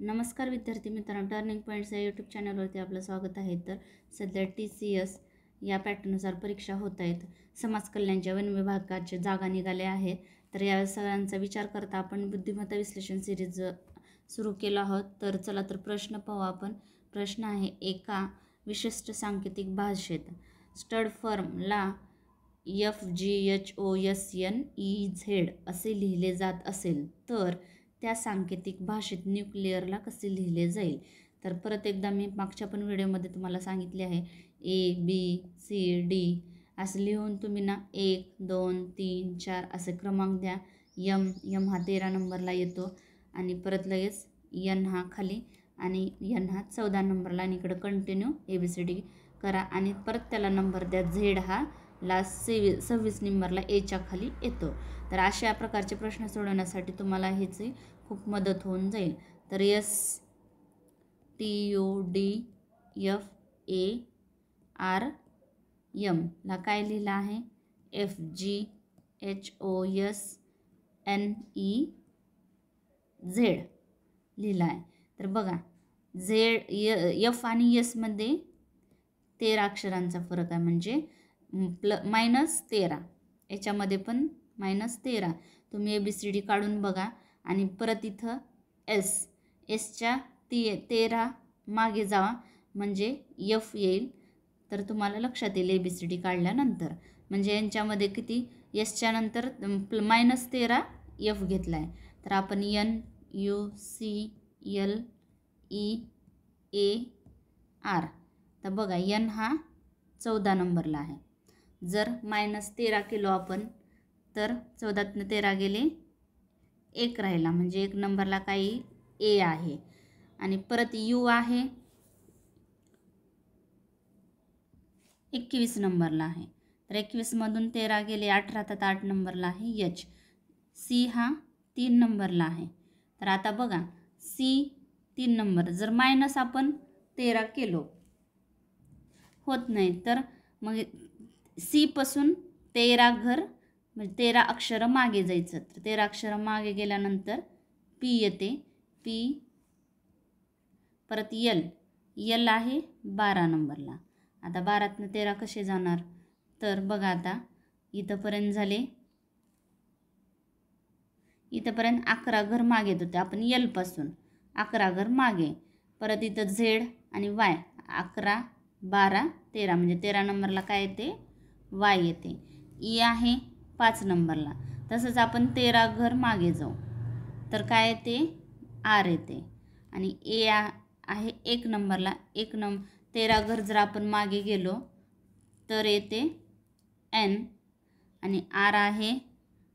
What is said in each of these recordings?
नमस्कार विद्यार्थी मित्रांनो, टर्निंग पॉईंट्स या यूट्यूब चॅनलवरती आपलं स्वागत आहे. तर सध्या TCS या पॅटर्ननुसार परीक्षा होत आहेत. समाज कल्याणच्या वन विभागाच्या जागा निघाल्या आहेत. तर या सगळ्यांचा विचार करता आपण बुद्धिमत्ता विश्लेषण सिरीज सुरू केला आहोत. तर चला तर प्रश्न पाहू आपण. प्रश्न आहे, एका विशिष्ट सांकेतिक भाषेत स्टड फर्मला FGHOSNEZ असे लिहिले जात असेल तर त्या सांकेतिक भाषेत न्यूक्लिअरला कसे लिहिले जाईल. तर परत एकदा मी मागच्या पण व्हिडिओमध्ये तुम्हाला सांगितले आहे, ABCD असं लिहून तुम्ही ना 1 2 3 4 असे क्रमांक द्या. यम हा 13 नंबरला येतो आणि परत लगेच N हा खाली आणि N हा 14 नंबरला आणि इकडं कंटिन्यू ABCD करा आणि परत त्याला नंबर द्या. Z हा लास्ट 26 नंबरला Aच्या खाली येतो. तर अशा प्रकारचे प्रश्न सोडवण्यासाठी तुम्हाला ह्याची खूप मदत होऊन जाईल. तर STUDFARM ला काय लिहिलं आहे, FGHOSNEZ लिहिलं आहे. तर बघा, F आणि S मध्ये 13 अक्षरांचा फरक आहे, म्हणजे -13. याच्यामध्ये पण -13. तुम्ही ABCD काढून बघा आणि परत इथं एसच्या 13 मागे जावा म्हणजे F येईल. तर तुम्हाला लक्षात येईल ABCD काढल्यानंतर. म्हणजे यांच्यामध्ये किती, एसच्या नंतर -13 F घेतला आहे. तर आपण NUCLEAR. तर बघा, N हा 14 नंबरला आहे. जर -13 केलो आपण तर 14तनं 13 गेले, 1 राहिला, म्हणजे 1 नंबरला काही A आहे. आणि परत U आहे 21 नंबरला आहे. तर 21मधून 13 गेले, 8 राहतात, 8 नंबरला आहे H. C हा 3 नंबरला आहे. तर आता बघा, C 3 नंबर, जर मायनस आपण 13 केलो होत नाही, तर मग C पासून 13 घर म्हणजे 13 अक्षरं मागे जायचं. तर 13 अक्षरं मागे गेल्यानंतर P येते. P परत L आहे 12 नंबरला. आता 12तनं 13 कसे जाणार, तर बघा आता इथंपर्यंत झाले, इथंपर्यंत 11 घर मागे येत होते आपण L पासून 11 घर मागे. परत इथं Z आणि Y 11 12 13 म्हणजे 13 नंबरला काय येते, Y येते. E आहे 5 नंबरला. तसंच आपण 13 घर मागे जाऊ तर काय येते, R येते. आणि A आहे 1 नंबरला. 13 घर जर आपण मागे गेलो तर येते N. आणि R आहे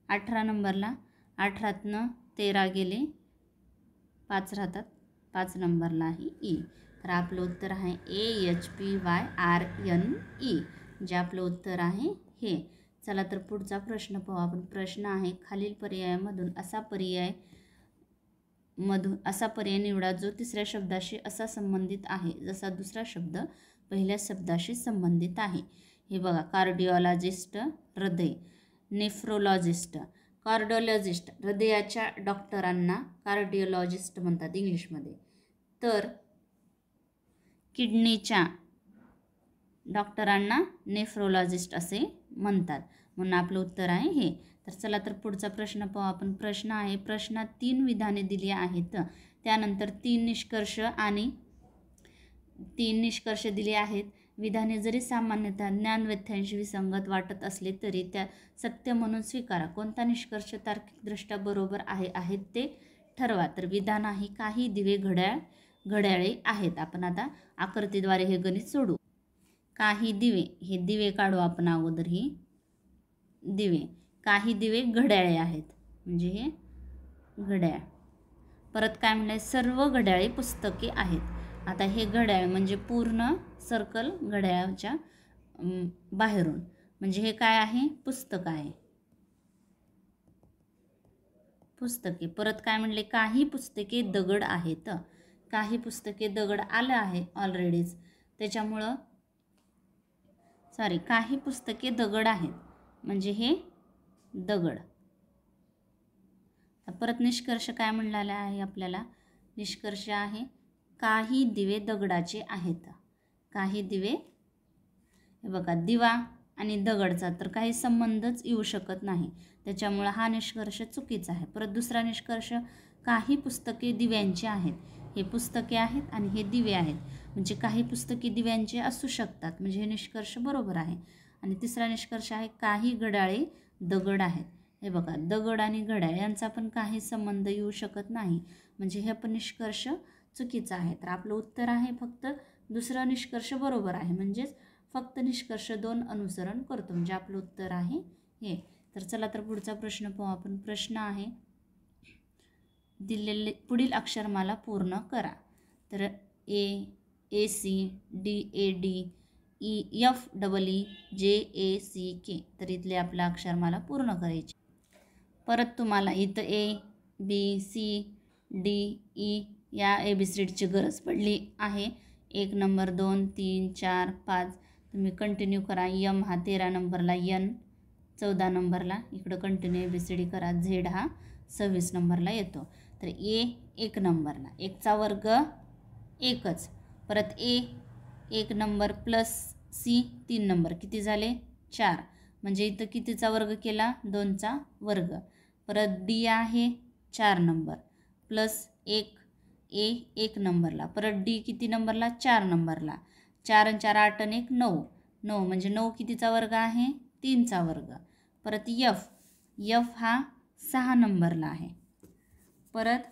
18 नंबरला. 18तनं 13 गेले, 5 राहतात, 5 नंबरला आहे E. तर आपलं उत्तर आहे AHPYRNE, जे आपलं उत्तर आहे हे. चला तर पुढचा प्रश्न पाहू आपण. प्रश्न आहे, खालील पर्यायामधून असा पर्याय निवडा जो तिसऱ्या शब्दाशी असा संबंधित आहे जसा दुसरा शब्द पहिल्या शब्दाशी संबंधित आहे. हे बघा, कार्डिओलॉजिस्ट हृदय, नेफ्रोलॉजिस्ट कार्डिओलॉजिस्ट हृदयाच्या डॉक्टरांना कार्डिओलॉजिस्ट म्हणतात इंग्लिशमध्ये. तर किडनीच्या डॉक्टरांना नेफ्रोलॉजिस्ट असे म्हणतात, म्हणून आपलं उत्तर आहे हे. तर चला तर पुढचा प्रश्न पाहू आपण. प्रश्न आहे, प्रश्नात 3 विधाने दिली आहेत, त्यानंतर 3 निष्कर्ष दिले आहेत. विधाने जरी सामान्यतः ज्ञानव्यथांशी विसंगत वाटत असले तरी त्या सत्य म्हणून स्वीकारा. कोणता निष्कर्ष तार्किकदृष्ट्या बरोबर आहेत ते ठरवा. तर विधान आहे, काही दिवे घड्याळे आहेत. आपण आता आकृतीद्वारे हे गणित सोडू. काही दिवे, हे दिवे काढू आपण अगोदर. ही दिवे, काही दिवे घड्याळे आहेत, म्हणजे हे घड्याळ. परत काय म्हणलं, सर्व घड्याळे पुस्तके आहेत. आता हे घड्याळ म्हणजे पूर्ण सर्कल घड्याळाच्या बाहेरून, म्हणजे हे काय आहे, पुस्तक आहे, पुस्तके. परत काय म्हणले, काही पुस्तके दगड आहेत. काही पुस्तके दगड आलं आहे ऑलरेडीच, त्याच्यामुळं काही पुस्तके दगड आहेत, म्हणजे हे दगड. परत निष्कर्ष काय म्हणाला आहे आपल्याला, निष्कर्ष आहे काही दिवे दगडाचे आहेत. काही दिवे, हे बघा दिवा आणि दगडचा तर काही संबंधच येऊ शकत नाही, त्याच्यामुळे हा निष्कर्ष चुकीचा आहे. परत दुसरा निष्कर्ष काही पुस्तके दिव्यांची आहेत. हे पुस्तके आहेत आणि हे दिवे आहेत, म्हणजे काही पुस्तके दिव्यांचे असू शकतात, म्हणजे हे निष्कर्ष बरोबर आहे. आणि तिसरा निष्कर्ष आहे काही घड्याळे दगड आहेत. हे बघा दगड आणि घड्याळ यांचा पण काही संबंध येऊ शकत नाही, म्हणजे हे पण निष्कर्ष चुकीचा आहे. तर आपलं उत्तर आहे फक्त दुसरा निष्कर्ष बरोबर आहे, म्हणजेच फक्त निष्कर्ष 2 अनुसरण करतो, म्हणजे आपलं उत्तर आहे हे. तर चला तर पुढचा प्रश्न पाहू आपण. प्रश्न आहे दिलेले पुढील अक्षरमाला पूर्ण करा. तर A C D A D E F double E J A C के. तर इथले आपला अक्षरमाला पूर्ण करायची. परत तुम्हाला इथं A B C D E या ABCDची गरज पडली आहे. 1 नंबर 2 3 4 5 तुम्ही कंटिन्यू करा. यम हा 13 नंबरला, यन 14 नंबरला, इकडं कंटिन्यू ABCD करा. झेड हा 26 नंबरला येतो. तर ए 1 नंबरला, 1चा वर्ग 1च. परत ए 1 नंबर प्लस सी 3 नंबर किती झाले 4, म्हणजे इथं कितीचा वर्ग केला 2चा वर्ग. परत डी आहे 4 नंबर प्लस 1 ए 1 नंबरला. परत डी किती नंबरला 4 नंबरला. 4 आणि 4 8 आणि 1 9, 9 म्हणजे 9 कितीचा वर्ग आहे 3चा वर्ग. परत यफ, यफ हा 6 नंबरला आहे. परत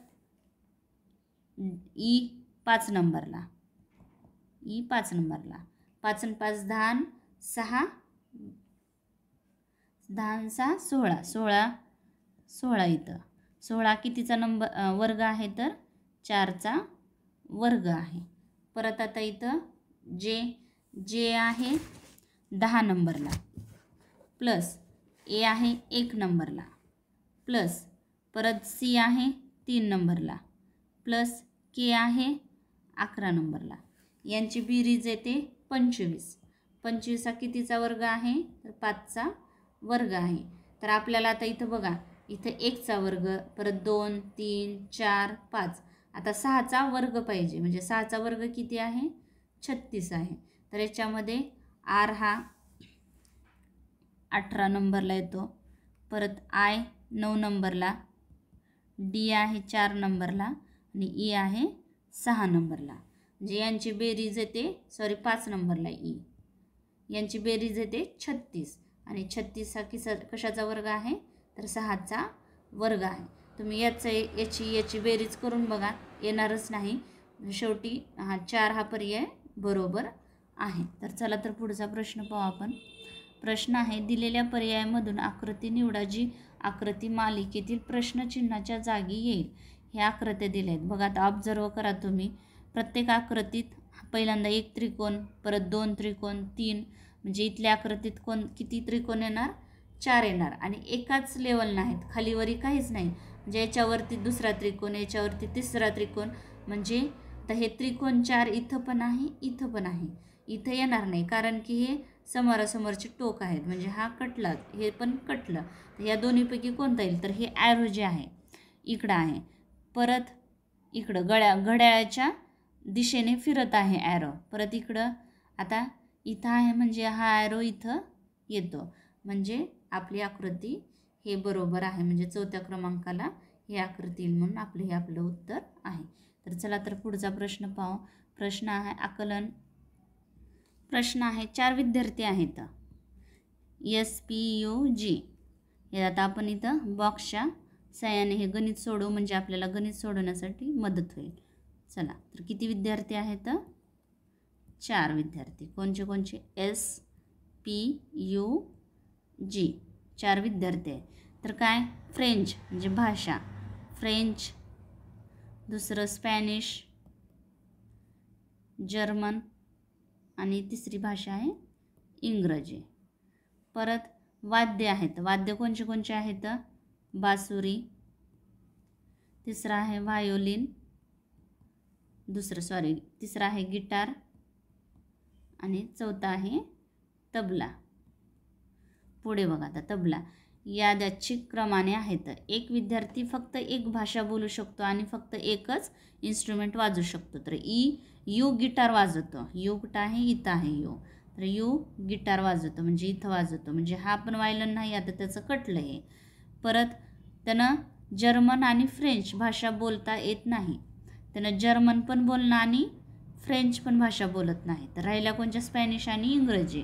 ई 5 नंबरला, ई 5 नंबरला. 5 आणि 5 10, 6 10 6 16, 16 इथं 16 कितीचा वर्ग आहे तर 4चा वर्ग आहे. परत आता इथं जे आहे 10 नंबरला, प्लस ए आहे 1 नंबरला, प्लस परत सी आहे 3 नंबरला, प्लस के आहे 11 नंबरला. यांची बेरीज येते 25. 25 हा कितीचा वर्ग आहे तर 5चा वर्ग आहे. तर आपल्याला आता इथं बघा, इथं 1चा वर्ग, परत 2 3 4 5, आता 6चा वर्ग पाहिजे, म्हणजे 6चा वर्ग किती आहे 36 आहे. तर याच्यामध्ये आर हा 18 नंबरला येतो. परत आय 9 नंबरला, डी आहे 4 नंबरला आणि ई आहे 6 नंबरला. म्हणजे यांची बेरीज येते 5 नंबरला ई, यांची बेरीज येते 36. आणि 36 हा कशाचा वर्ग आहे तर 6चा वर्ग आहे. तुम्ही याची बेरीज करून बघा, येणारच नाही. शेवटी 4 हा पर्याय बरोबर आहे. तर चला तर पुढचा प्रश्न पाहू आपण. प्रश्न आहे दिलेल्या पर्यायामधून आकृती निवडा जी आकृती मालिकेतील प्रश्नचिन्हाच्या जागी येईल. ह्या आकृत्या दिल्या आहेत बघा. आता ऑब्झर्व करा तुम्ही. प्रत्येक आकृतीत पहिल्यांदा 1 त्रिकोण, परत 2 त्रिकोण, 3, म्हणजे इथल्या आकृतीत किती त्रिकोण येणार 4 येणार. आणि एकाच लेवल नाहीत, खालीवरी काहीच नाही. म्हणजे याच्यावरती दुसरा त्रिकोण, याच्यावरती तिसरा त्रिकोण, म्हणजे आता हे त्रिकोण 4 इथं पण आहे, इथं पण आहे. इथं येणार नाही कारण की हे समोरासमोरचे टोक आहेत, म्हणजे हा कटला, हे पण कटलं. तर या दोन्हीपैकी कोणता येईल तर हे ॲरो जे आहे इकडं आहे. परत इकडं घड्याळाच्या दिशेने फिरत आहे ॲरो. परत इकडं आता इथं आहे, म्हणजे हा ॲरो इथं येतो, म्हणजे आपली आकृती हे बरोबर आहे. म्हणजे 4थ्या क्रमांकाला हे आकृती येईल, म्हणून आपलं उत्तर आहे. तर चला तर पुढचा प्रश्न पाहू. प्रश्न आहे आकलन. प्रश्न आहे 4 विद्यार्थी आहेत, SPUG. हे आता आपण इथं बॉक्सच्या साहाय्याने हे गणित सोडवू, म्हणजे आपल्याला गणित सोडवण्यासाठी मदत होईल. चला तर किती विद्यार्थी आहेत 4 विद्यार्थी. कोणचे SPUG 4 विद्यार्थी आहे. तर काय फ्रेंच म्हणजे भाषा, फ्रेंच. दुसरं स्पॅनिश, जर्मन आणि तिसरी भाषा आहे इंग्रजी. परत वाद्य आहेत. वाद्य कोणचे आहेत बासुरी, तिसरा आहे व्हायोलिन, तिसरा आहे गिटार आणि चौथा आहे तबला. पुढे बघा आता तबला. यादच्छिक क्रमाने आहेत. एक विद्यार्थी फक्त एक भाषा बोलू शकतो आणि फक्त एकच इन्स्ट्रुमेंट वाजवू शकतो. तर यू गिटार वाजवतो. यू कुठं आहे? इथं आहे यू. तर यू गिटार वाजवतो म्हणजे इथं वाजवतो, म्हणजे हा पण वायलन नाही, आता त्याचं कटलं आहे. परत त्यानं जर्मन आणि फ्रेंच भाषा बोलता येत नाही. त्यानं जर्मन पण बोलणं आणि फ्रेंच पण भाषा बोलत नाही. तर राहिला कोणत्या? स्पॅनिश आणि इंग्रजी.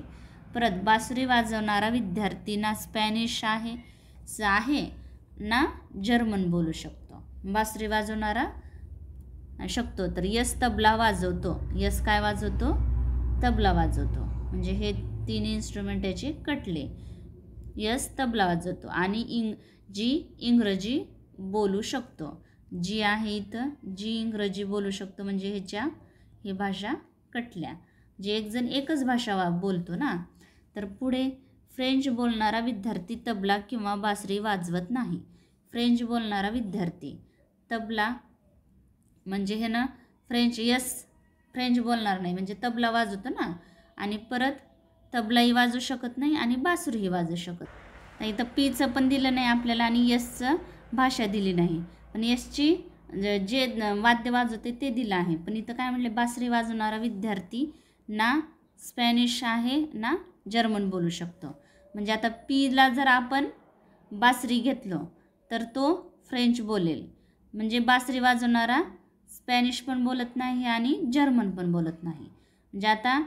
परत बासरी वाजवणारा विद्यार्थी ना स्पॅनिश आहे ना जर्मन बोलू शकतो. बासरी वाजवणारा शकतो. तर यस तबला वाजवतो. यस काय वाजवतो? तबला वाजवतो. म्हणजे हे 3 इन्स्ट्रुमेंट याचे कटले. यस तबला वाजवतो. आणि जी इंग्रजी बोलू शकतो. जी आहे इथं, जी इंग्रजी बोलू शकतो म्हणजे हे भाषा कटल्या. जे एक जण एकच भाषा बोलतो ना. तर पुढे फ्रेंच बोलणारा विद्यार्थी तबला किंवा बासरी वाजवत नाही. फ्रेंच बोलणारा विद्यार्थी तबला म्हणजे हे ना फ्रेंच बोलणार नाही म्हणजे तबला वाजवतो ना, आणि परत तबलाही वाजवू शकत नाही आणि बासरीही वाजवू शकत नाही. इथं पीचं पण दिलं नाही आपल्याला आणि यसचं भाषा दिली नाही, पण यसची जे वाद्य वाजवते ते दिलं आहे. पण इथं काय म्हणले? बासरी वाजवणारा विद्यार्थी ना स्पॅनिश आहे ना जर्मन बोलू शकतो. म्हणजे आता पीला जर आपण बासरी घेतलो तर तो फ्रेंच बोलेल, म्हणजे बासरी वाजवणारा स्पॅनिश पण बोलत नाही आणि जर्मन पण बोलत नाही. म्हणजे आता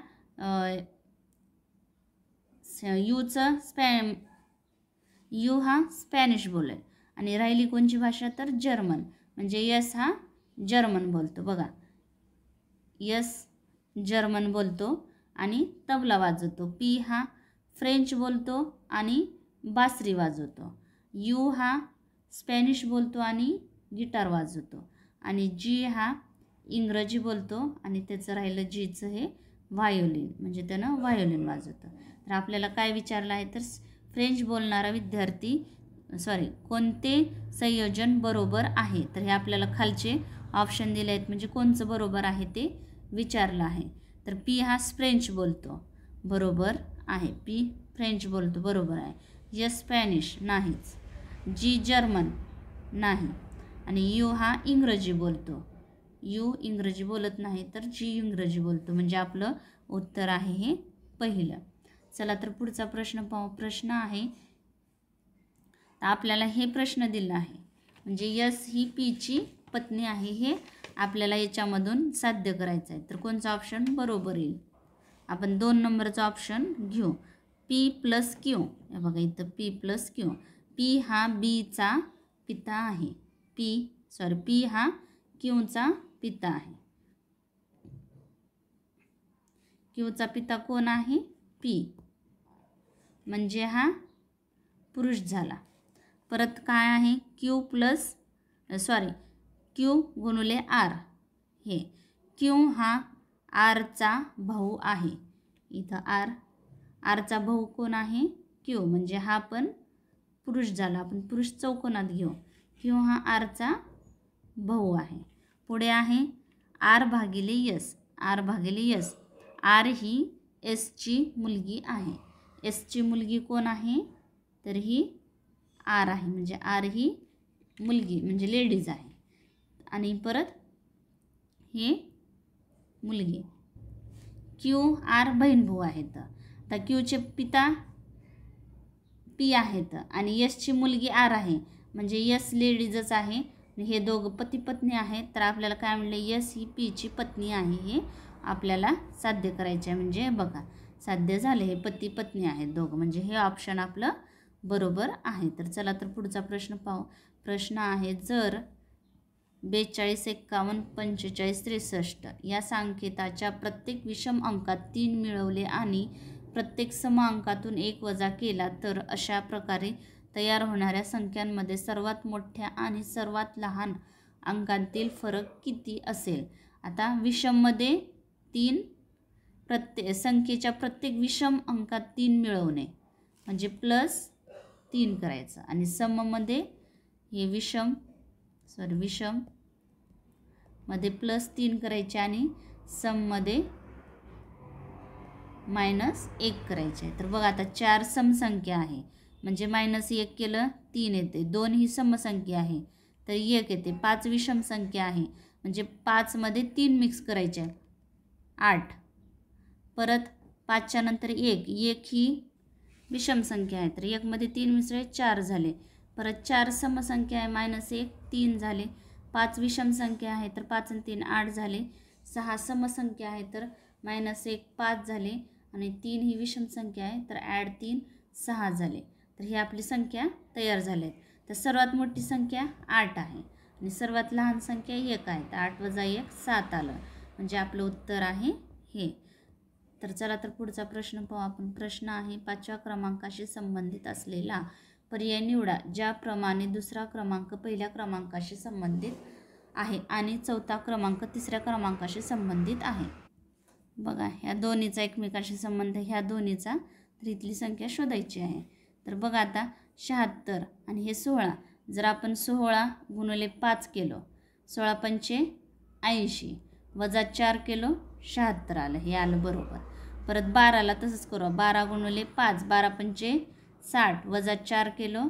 यू हा स्पॅनिश बोलेल आणि राहिली कोणची भाषा? तर जर्मन. म्हणजे यस हा जर्मन बोलतो. बघा, यस जर्मन बोलतो आणि तबला वाजवतो. पी हा फ्रेंच बोलतो आणि बासरी वाजवतो. यू हा स्पॅनिश बोलतो आणि गिटार वाजवतो. आणि जी हा इंग्रजी बोलतो आणि त्याचं राहिलं जीचं हे व्हायोलिन, म्हणजे त्यानं व्हायोलिन वाजवतं. तर आपल्याला काय विचारलं आहे? तर फ्रेंच बोलणारा विद्यार्थी कोणते संयोजन बरोबर आहे? तर हे आपल्याला खालचे ऑप्शन दिले आहेत, म्हणजे कोणचं बरोबर आहे ते विचारलं आहे. तर पी हा फ्रेंच बोलतो, बरोबर आहे. पी फ्रेंच बोलतो, बरोबर आहे. यस स्पॅनिश नाहीच. जी जर्मन नाही. आणि यू हा इंग्रजी बोलतो. यू इंग्रजी बोलत नाही, तर जी इंग्रजी बोलतो, म्हणजे आपलं उत्तर आहे हे पहिलं. चला तर पुढचा प्रश्न पाहू. प्रश्न आहे, आपल्याला हे प्रश्न दिला आहे, म्हणजे यस ही पीची पत्नी आहे, हे आपल्याला याच्यामधून साध्य करायचं आहे. तर कोणचा ऑप्शन बरोबर येईल? आपण 2 नंबरचा ऑप्शन घेऊ. P plus Q. हे बघा इथं पी प्लस क्यू. पी हा बीचा पिता आहे. पी हा क्यूचा पिता आहे. क्यूचा पिता कोण आहे? पी, म्हणजे हा पुरुष झाला. परत काय आहे? क्यू गुणुले आर. हे क्यू हा आरचा भाऊ आहे. इथं आरचा भाऊ कोण आहे? क्यू, म्हणजे हा पण पुरुष झाला. आपण पुरुष चौकोनात घेऊ. क्यू हा आरचा भाऊ आहे. पुढे आहे आर भागिले यस. आर ही एसची मुलगी आहे. एसची मुलगी कोण आहे? तर ही आर आहे, म्हणजे आर ही मुलगी म्हणजे लेडीज आहे. आणि परत हे मुलगी. क्यू आर बहीण भाऊ आहेत. आता क्यूचे पिता पी आहेत आणि यसची मुलगी आर आहे, म्हणजे यस लेडीजच आहे. हे दोघं पती पत्नी आहेत. तर आपल्याला काय म्हणले? यस ही पीची पत्नी आहे, हे आपल्याला साध्य करायचे आहे. म्हणजे बघा साध्य झाले, हे पती पत्नी आहेत दोघं, म्हणजे हे ऑप्शन आपलं बरोबर आहे. तर चला तर पुढचा प्रश्न पाहू. प्रश्न आहे, जर 42, 51, 45, 63 या संकेताच्या प्रत्येक विषम अंकात 3 मिळवले आणि प्रत्येक सम अंकातून 1 वजा केला तर अशा प्रकारे तयार होणाऱ्या संख्यांमध्ये सर्वात मोठ्या आणि सर्वात लहान अंकांतील फरक किती असेल? आता विषममध्ये 3 संख्येच्या प्रत्येक विषम अंकात 3 मिळवणे म्हणजे +3 करायचं, आणि सममध्ये हे विषम मध्ये +3 करायचे आणि सममध्ये -1 करायचे आहे. तर बघा आता 4 समसंख्या आहे. म्हणजे -1 केलं 3 येते, 2 ही समसंख्या आहे तर 1 येते, 5 विषम संख्या आहे म्हणजे 5 मध्ये 3 मिक्स करायचे 8, परत 5च्या नंतर 1 ही विषम संख्या आहे तर 1 मध्ये 3 मिसळे 4 झाले, परत 4 समसंख्या आहे -1 3 झाले, 5 विषम संख्या आहे तर 5 आणि 3 8 झाले, 6 समसंख्या आहे तर -1 5 झाले आणि 3 ही विषम संख्या आहे तर ॲड 3 6 झाले. तर ही आपली संख्या तयार झाली आहे. तर सर्वात मोठी संख्या 8 आहे आणि सर्वात लहान संख्या 1 आहे तर 8 + 1 7 आलं म्हणजे आपलं उत्तर आहे हे. तर चला तर पुढचा प्रश्न पाहू आपण. प्रश्न आहे 5व्या क्रमांकाशी संबंधित असलेला पर्याय निवडा ज्याप्रमाणे दुसरा क्रमांक पहिल्या क्रमांकाशी संबंधित आहे आणि चौथा क्रमांक तिसऱ्या क्रमांकाशी संबंधित आहे. बघा ह्या दोन्हीचा एकमेकांशी संबंध, ह्या दोन्हीचा, तर इथली संख्या शोधायची आहे. तर बघा आता 76 आणि हे 16, जर आपण 16 गुणिले 5 केलो 16 पंचे 80 वजा 4 केलो 76 आलं, हे आलं बरोबर. परत 12ला तसंच करू, 12 गुणिले 5 12 पंचे 60 वजा 4 केलो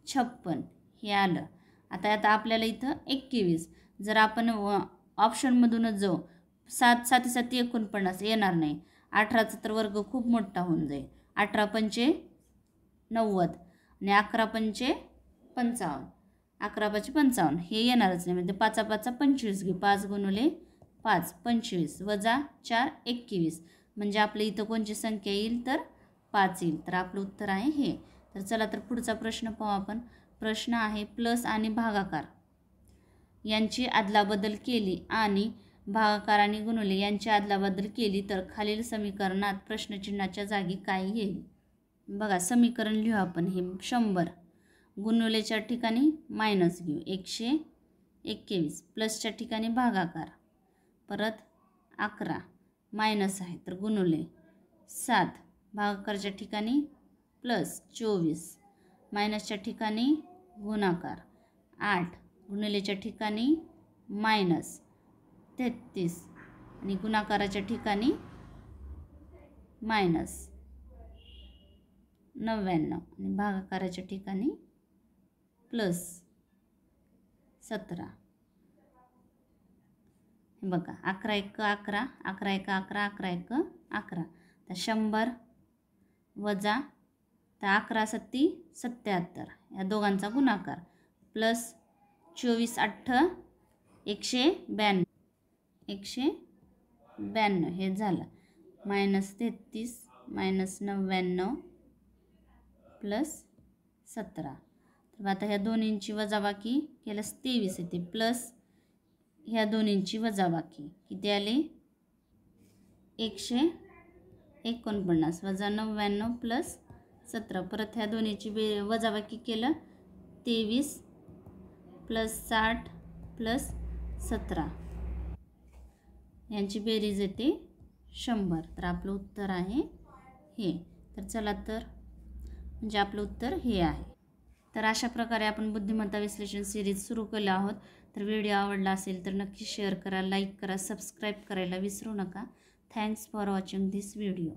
56 हे आलं. आता आपल्याला इथं 21, जर आपण ऑप्शनमधूनच जाऊ 7 7 7 49 येणार नाही, 18चा तर वर्ग खूप मोठा होऊन जाईल, 18 पंचे 90 आणि 11 पंचे 55 11 पंचे 55 हे येणारच नाही म्हणजे 5 5 25 घे, 5 गुणिले 5 25 वजा 4 21 म्हणजे आपल्या इथं कोणची संख्या येईल तर 5 येईल. तर आपलं उत्तर आहे हे. तर चला तर पुढचा प्रश्न पाहू आपण. प्रश्न आहे प्लस आणि भागाकार यांची अदलाबदल केली आणि भागाकार आणि गुणिले यांची अदलाबदल केली तर खालील समीकरणात प्रश्नचिन्हाच्या जागी काय येईल. बघा समीकरण लिहू आपण. हे 100 गुणिलेच्या ठिकाणी मायनस घेऊ 121, प्लसच्या ठिकाणी भागाकार, परत 11 मायनस आहे तर गुणिले 7 भागाकारच्या ठिकाणी प्लस 24, मायनसच्या ठिकाणी गुणाकार 8 गुणिलेच्या ठिकाणी मायनस 33 आणि गुणाकाराच्या ठिकाणी मायनस 99 आणि भागाकाराच्या ठिकाणी प्लस 17. हे बघा 11 1 11 11 1 11 11 1 11. तर 100 वजा तर 11 7 77 या दोघांचा गुणाकार प्लस 24 8 192 192 हे झालं, मायनस 33 मायनस 99 प्लस 17. तर आता ह्या दोन्हींची वजाबाकी केल्यास 23 येते, प्लस ह्या दोन्हींची वजाबाकी किती आले 149 वजा 99 प्लस 17. परत ह्या दोन्हीची वजाबाकी केलं 23 प्लस 60 प्लस 17 यांची बेरीज येते 100. तर आपलं उत्तर आहे हे. तर चला तर म्हणजे आपलं उत्तर हे आहे. तर अशा प्रकारे आपण बुद्धिमत्ता विश्लेषण सिरीज सुरू केलं आहोत. तर व्हिडिओ आवडला असेल तर नक्की शेअर करा, लाईक करा, सबस्क्राईब करायला विसरू नका. Thanks for watching this video.